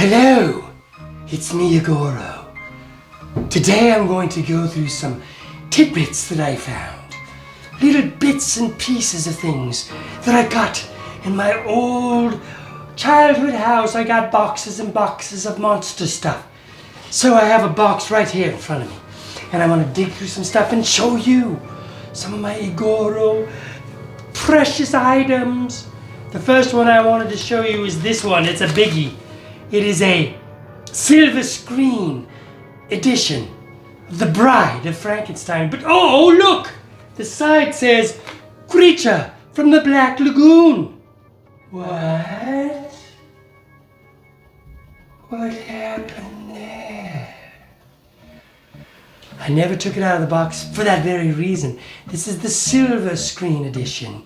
Hello, it's me, Igorro. Today I'm going to go through some tidbits that I found. Little bits and pieces of things that I got in my old childhood house. I got boxes and boxes of monster stuff. So I have a box right here in front of me. And I want to dig through some stuff and show you some of my Igorro precious items. The first one I wanted to show you is this one. It's a biggie. It is a silver screen edition of The Bride of Frankenstein. But oh look! The side says, Creature from the Black Lagoon. What? What happened there? I never took it out of the box for that very reason. This is the silver screen edition.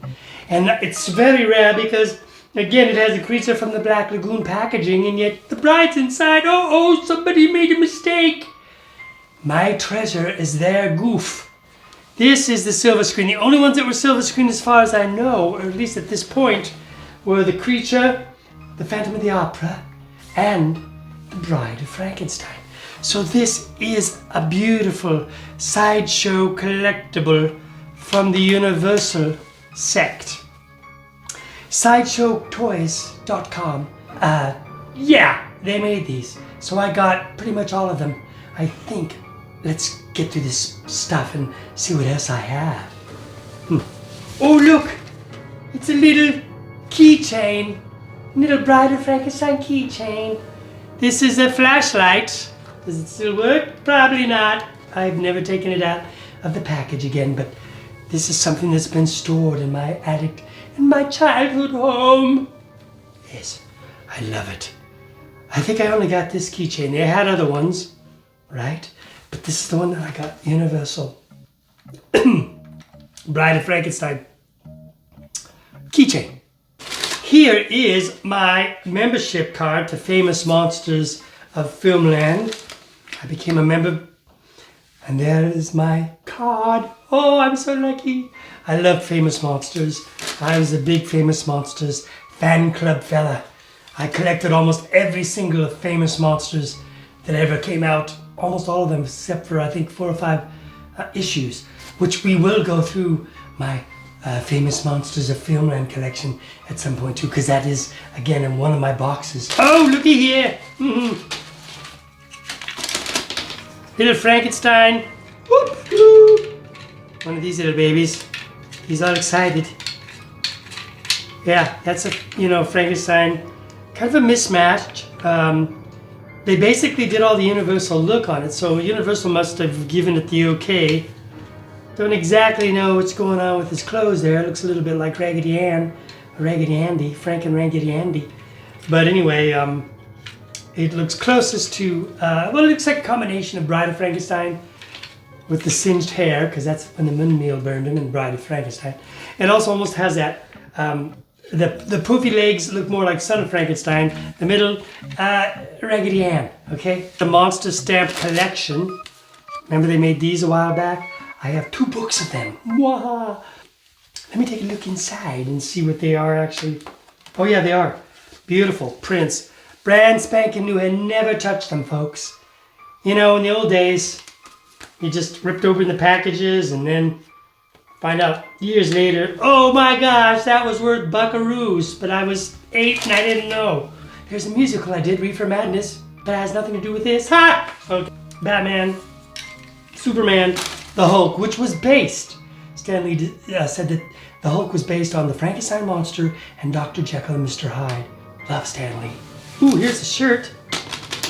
And it's very rare because, again, it has a Creature from the Black Lagoon packaging, and yet the bride's inside. Oh, somebody made a mistake. My treasure is their goof. This is the silver screen. The only ones that were silver screen as far as I know, or at least at this point, were the Creature, the Phantom of the Opera, and the Bride of Frankenstein. So this is a beautiful sideshow collectible from the Universal sect. SideshowToys.com. Yeah, they made these. So I got pretty much all of them. I think let's get through this stuff and see what else I have. Oh look! It's a little keychain. Little Bride of Frankenstein keychain. This is a flashlight. Does it still work? Probably not. I've never taken it out of the package again, but this is something that's been stored in my attic in my childhood home. Yes, I love it. I think I only got this keychain. They had other ones, right? But this is the one that I got, Universal. Bride of Frankenstein keychain. Here is my membership card to Famous Monsters of Filmland. I became a member, and there is my card. Oh, I'm so lucky. I love Famous Monsters. I was a big Famous Monsters fan club fella. I collected almost every single of Famous Monsters that ever came out. Almost all of them, except for I think 4 or 5 issues, which we will go through my Famous Monsters of Filmland collection at some point too, because that is, again, in one of my boxes. Oh, looky here. Little Frankenstein. Whoop, whoop. One of these little babies. He's all excited. Yeah, that's a, Frankenstein. Kind of a mismatch. They basically did all the Universal look on it, so Universal must have given it the okay. Don't exactly know what's going on with his clothes there. It looks a little bit like Raggedy Ann, or Raggedy Andy, Frank and Raggedy Andy. But anyway, it looks closest to, it looks like a combination of Bride of Frankenstein with the singed hair, because that's when the windmill burned him in Bride of Frankenstein. It also almost has that, the poofy legs look more like Son of Frankenstein. The middle, Raggedy Ann, okay? The Monster Stamp Collection. Remember they made these a while back? I have 2 books of them. Mwah! Let me take a look inside and see what they are actually. Oh yeah, they are. Beautiful prints. Brand spanking new. I never touched them, folks. In the old days, you just ripped open the packages and then find out years later, oh my gosh, that was worth buckaroos, but I was 8 and I didn't know. There's a musical I did, Reefer Madness, but it has nothing to do with this. Ha! Okay. Batman, Superman, the Hulk, which was based, Stanley said that the Hulk was based on the Frankenstein monster and Dr. Jekyll and Mr. Hyde. Love Stanley. Ooh, here's a shirt.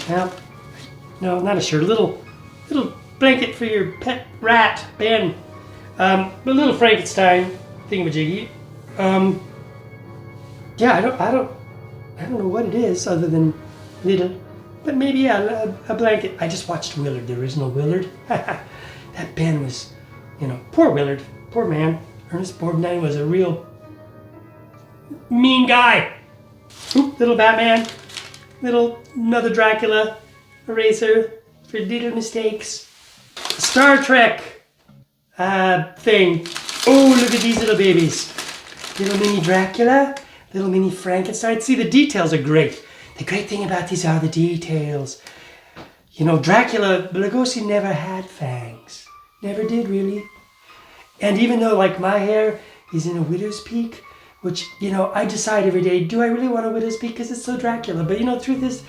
Well, no, not a shirt, a little blanket for your pet rat, Ben. A little Frankenstein thingamajiggy. Yeah, I don't know what it is other than little, but maybe yeah, a blanket. I just watched Willard, the original Willard. That Ben was, poor Willard, poor man. Ernest Borgnine was a real mean guy. Oop, little Batman, little another Dracula eraser for little mistakes. Star Trek thing. Oh, look at these little babies. Little mini Dracula, little mini Frankenstein. See, the details are great. The great thing about these are the details. You know, Dracula, Lugosi never had fangs. Never did, really. And even though, like, my hair is in a widow's peak, which, you know, I decide every day, do I really want a widow's peak? Because it's so Dracula. But, you know, the truth is,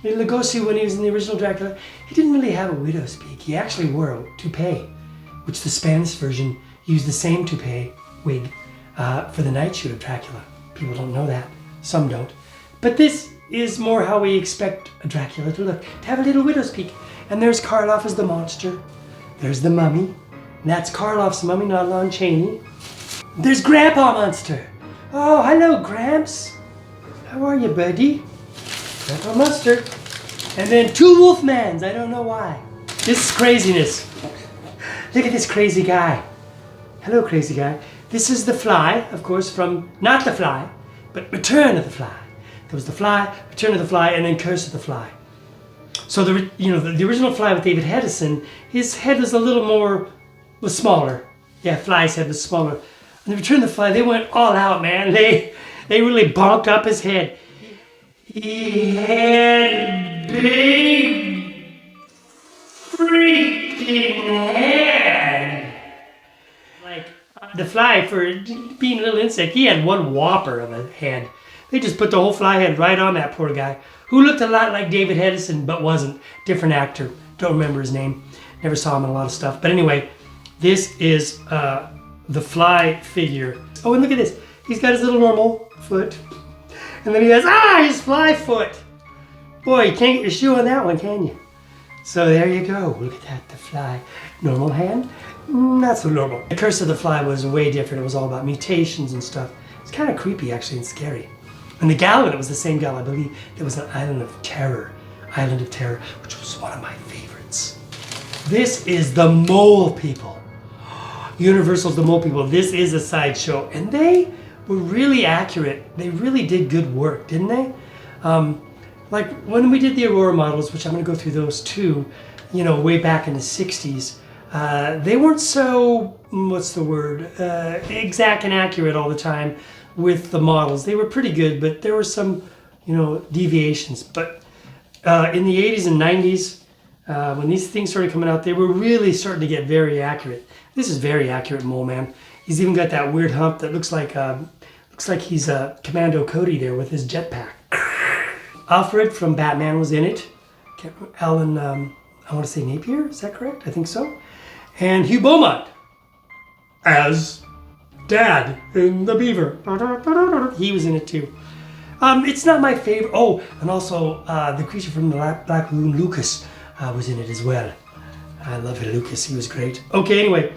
Lugosi, when he was in the original Dracula, he didn't really have a widow's peak. He actually wore a toupee, which the Spanish version used the same toupee wig for the night shoot of Dracula. People don't know that. Some don't. But this is more how we expect a Dracula to look. To have a little widow's peak. And there's Karloff as the monster. There's the mummy. And that's Karloff's mummy, not Lon Chaney. There's Grandpa Monster. Oh, hello, Gramps. How are you, buddy? Grandpa Monster. And then two Wolfmans. I don't know why. This is craziness. Look at this crazy guy. Hello, crazy guy. This is the Fly, of course, from not the Fly, but Return of the Fly. There was the Fly, Return of the Fly, and then Curse of the Fly. So the original Fly with David Hedison, his head was a little was smaller. Yeah, Fly's head was smaller. And the Return of the Fly, they went all out, man. They really bonked up his head. He had big freaking head. Like the Fly, for being a little insect, he had one whopper of a head. They just put the whole Fly head right on that poor guy, who looked a lot like David Hedison, but wasn't. Different actor. Don't remember his name. Never saw him in a lot of stuff. But anyway, this is the Fly figure. Oh, and look at this. He's got his little normal foot. And then he has, his Fly foot. Boy, you can't get your shoe on that one, can you? So there you go. Look at that, the Fly. Normal hand? Not so normal. The Curse of the Fly was way different. It was all about mutations and stuff. It's kind of creepy, actually, and scary. And the gal in it was the same gal, I believe. There was an Island of Terror, which was one of my favorites. This is the Mole People. Universal's the Mole People. This is a sideshow, and they were really accurate. They really did good work, didn't they? Like when we did the Aurora models, which I'm going to go through those too, you know, way back in the 60s, they weren't so, exact and accurate all the time with the models. They were pretty good, but there were some, you know, deviations. But in the 80s and 90s, when these things started coming out, they were really starting to get very accurate. This is very accurate, Mole Man. He's even got that weird hump that looks like he's Commando Cody there with his jetpack. Alfred from Batman was in it. Alan, I want to say Napier, is that correct? I think so. And Hugh Beaumont as Dad in The Beaver. He was in it too. It's not my favorite. Oh, and also the creature from the Black Lagoon, Lucas, was in it as well. I love Lucas. He was great. Okay, anyway,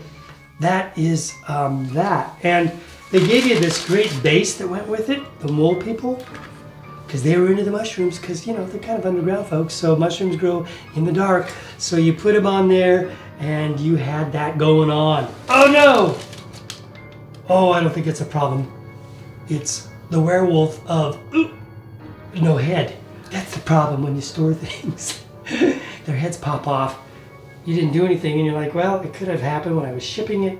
that is that. And they gave you this great base that went with it, the Mole People, because they were into the mushrooms, because, you know, they're kind of underground folks, so mushrooms grow in the dark. So you put them on there, and you had that going on. Oh, no! Oh, I don't think it's a problem. It's the werewolf of no head. That's the problem when you store things. Their heads pop off. You didn't do anything, and you're like, well, it could have happened when I was shipping it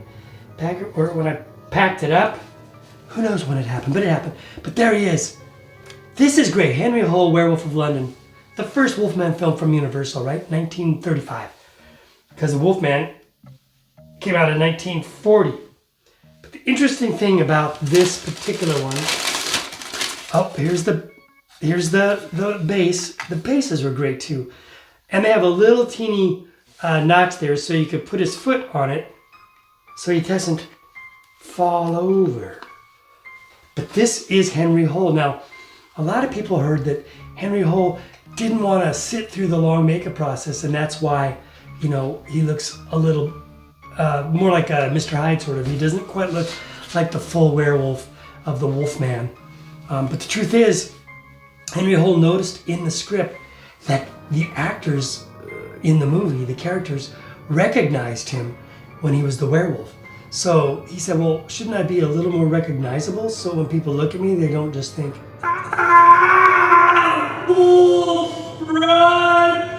back, or when I packed it up. Who knows when it happened, but it happened. But there he is. This is great. Henry Hull, Werewolf of London. The first Wolfman film from Universal, right? 1935. Because the Wolfman came out in 1940. But the interesting thing about this particular one, here's the base. The bases were great too. And they have a little teeny notch there so you could put his foot on it so he doesn't fall over. But this is Henry Hull. Now, a lot of people heard that Henry Hull didn't want to sit through the long makeup process, and that's why, you know, he looks a little more like a Mr. Hyde sort of. He doesn't quite look like the full werewolf of the Wolfman. But the truth is, Henry Hull noticed in the script that the actors in the movie, the characters, recognized him when he was the werewolf. So he said, well, shouldn't I be a little more recognizable so when people look at me, they don't just think, wolf, run!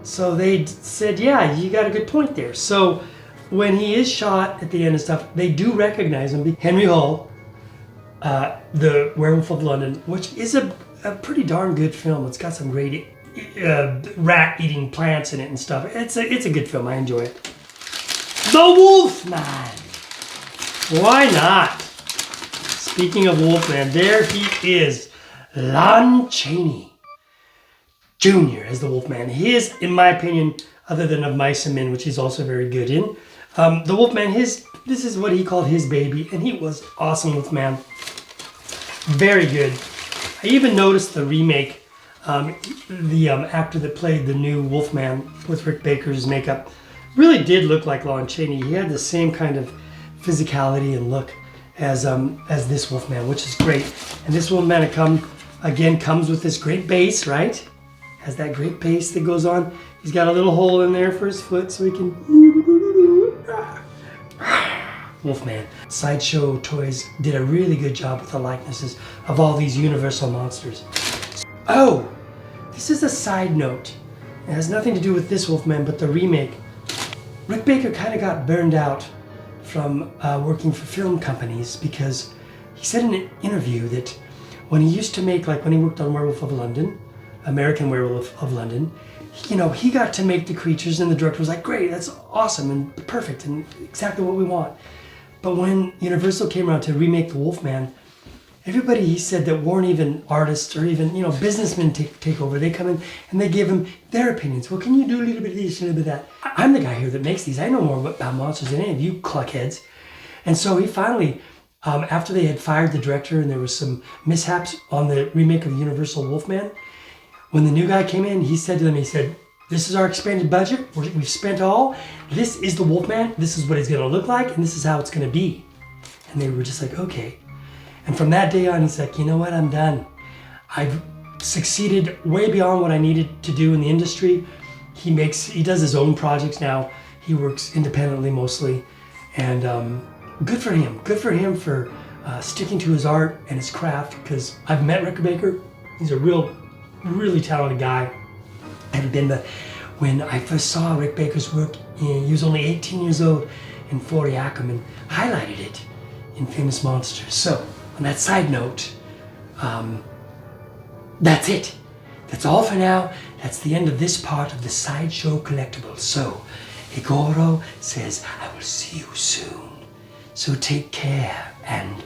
So they said, yeah, you got a good point there. So when he is shot at the end and stuff, they do recognize him. Henry Hull The Werewolf of London, which is a pretty darn good film. It's got some great rat-eating plants in it and stuff. It's a good film. I enjoy it. The Wolfman. Why not? Speaking of Wolfman, there he is, Lon Chaney Jr. as the Wolfman. He is, in my opinion, other than Of Mice and Men, which he's also very good in. The Wolfman, this is what he called his baby, and he was awesome Wolfman. Very good. I even noticed the remake. The actor that played the new Wolfman with Rick Baker's makeup really did look like Lon Chaney. He had the same kind of physicality and look as this Wolfman, which is great. And this Wolfman comes with this great bass, right? Has that great bass that goes on. He's got a little hole in there for his foot so he can... Wolfman. Sideshow Toys did a really good job with the likenesses of all these Universal monsters. Oh, this is a side note. It has nothing to do with this Wolfman, but the remake. Rick Baker kind of got burned out from working for film companies because he said in an interview that when he used to make, like when he worked on Werewolf of London, American Werewolf of London, you know, he got to make the creatures and the director was like, great, that's awesome and perfect and exactly what we want. But when Universal came around to remake the Wolfman, everybody, he said, that weren't even artists or even, you know, businessmen take over. They come in and they give him their opinions. Well, can you do a little bit of this, a little bit of that? I'm the guy here that makes these. I know more about monsters than any of you cluckheads. And so he finally, after they had fired the director and there was some mishaps on the remake of the Universal Wolfman, when the new guy came in, he said to them, he said, this is our expanded budget. We've spent all. This is the Wolfman. This is what he's going to look like, and this is how it's going to be. And they were just like, okay. And from that day on, he's like, you know what? I'm done. I've succeeded way beyond what I needed to do in the industry. He does his own projects now. He works independently mostly, and good for him. Good for him for sticking to his art and his craft. Because I've met Rick Baker. He's a really talented guy. I haven't been, but when I first saw Rick Baker's work, he was only 18 years old in Forty Ackerman, highlighted it in Famous Monsters. So, on that side note, that's it. That's all for now. That's the end of this part of the Sideshow Collectibles. So, Igorro says, I will see you soon. So take care and...